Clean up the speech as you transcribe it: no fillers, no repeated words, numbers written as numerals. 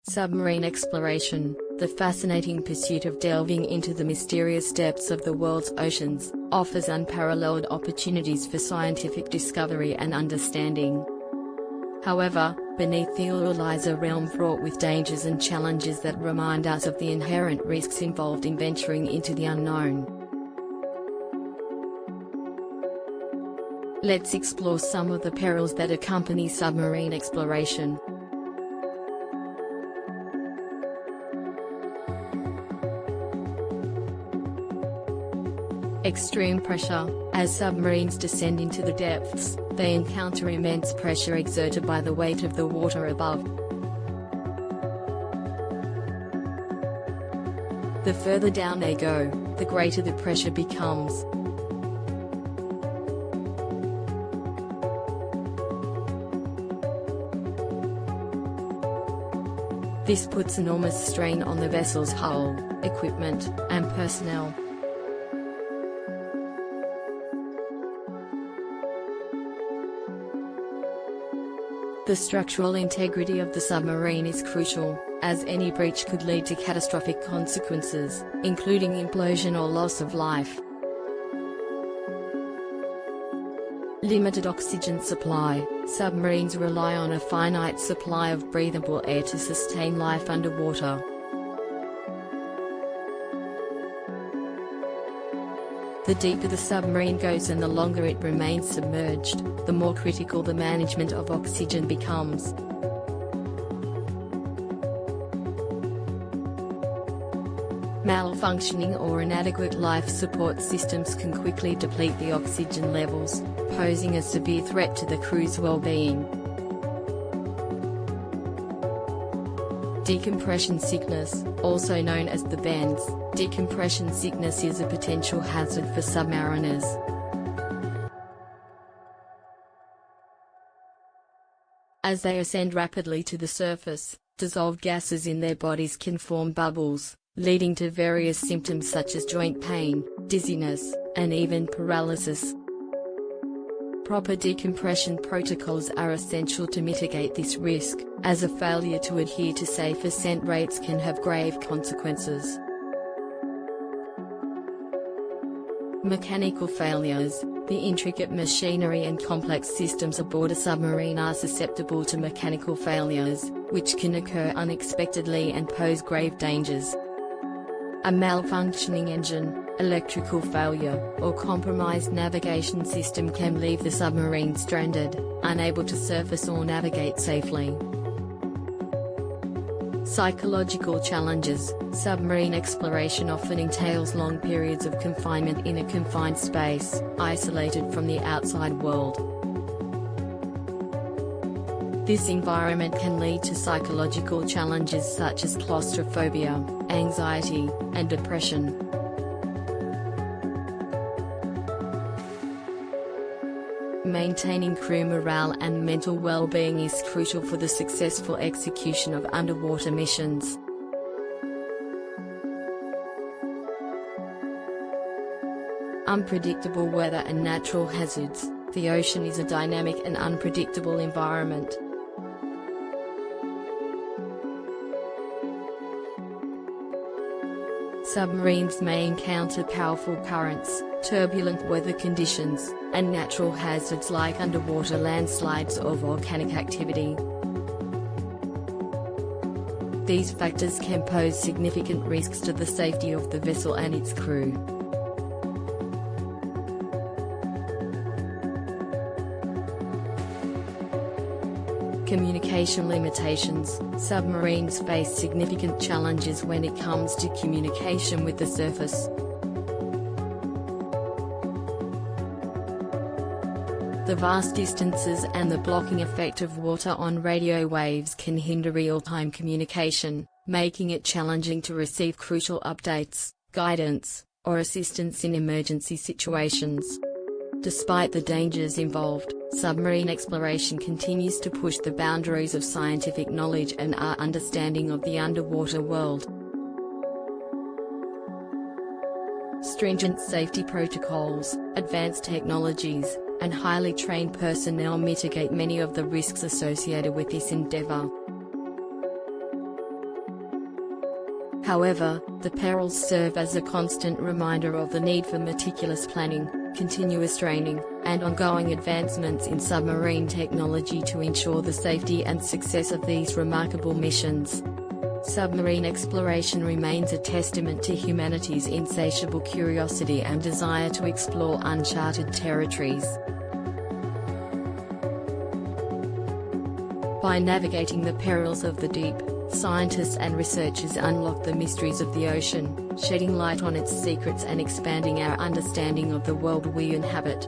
Submarine exploration, the fascinating pursuit of delving into the mysterious depths of the world's oceans, offers unparalleled opportunities for scientific discovery and understanding. However, beneath the allure lies a realm fraught with dangers and challenges that remind us of the inherent risks involved in venturing into the unknown. Let's explore some of the perils that accompany submarine exploration. Extreme pressure. As submarines descend into the depths, they encounter immense pressure exerted by the weight of the water above. The further down they go, the greater the pressure becomes. This puts enormous strain on the vessel's hull, equipment, and personnel. The structural integrity of the submarine is crucial, as any breach could lead to catastrophic consequences, including implosion or loss of life. Limited oxygen supply. Submarines rely on a finite supply of breathable air to sustain life underwater. The deeper the submarine goes and the longer it remains submerged, the more critical the management of oxygen becomes. Malfunctioning or inadequate life support systems can quickly deplete the oxygen levels, posing a severe threat to the crew's well-being. Decompression sickness, also known as the bends. Decompression sickness is a potential hazard for submariners. As they ascend rapidly to the surface, dissolved gases in their bodies can form bubbles, leading to various symptoms such as joint pain, dizziness, and even paralysis. Proper decompression protocols are essential to mitigate this risk, as a failure to adhere to safe ascent rates can have grave consequences. Mechanical failures. The intricate machinery and complex systems aboard a submarine are susceptible to mechanical failures, which can occur unexpectedly and pose grave dangers. A malfunctioning engine, electrical failure, or compromised navigation system can leave the submarine stranded, unable to surface or navigate safely. Psychological challenges. Submarine exploration often entails long periods of confinement in a confined space, isolated from the outside world. This environment can lead to psychological challenges such as claustrophobia, anxiety, and depression. Maintaining crew morale and mental well-being is crucial for the successful execution of underwater missions. Unpredictable weather and natural hazards. The ocean is a dynamic and unpredictable environment. Submarines may encounter powerful currents, turbulent weather conditions, and natural hazards like underwater landslides or volcanic activity. These factors can pose significant risks to the safety of the vessel and its crew. Communication limitations. Submarines face significant challenges when it comes to communication with the surface. The vast distances and the blocking effect of water on radio waves can hinder real-time communication, making it challenging to receive crucial updates, guidance, or assistance in emergency situations. Despite the dangers involved, submarine exploration continues to push the boundaries of scientific knowledge and our understanding of the underwater world. Stringent safety protocols, advanced technologies, and highly trained personnel mitigate many of the risks associated with this endeavor. However, the perils serve as a constant reminder of the need for meticulous planning, continuous training, and ongoing advancements in submarine technology to ensure the safety and success of these remarkable missions. Submarine exploration remains a testament to humanity's insatiable curiosity and desire to explore uncharted territories. By navigating the perils of the deep, scientists and researchers unlock the mysteries of the ocean, shedding light on its secrets and expanding our understanding of the world we inhabit.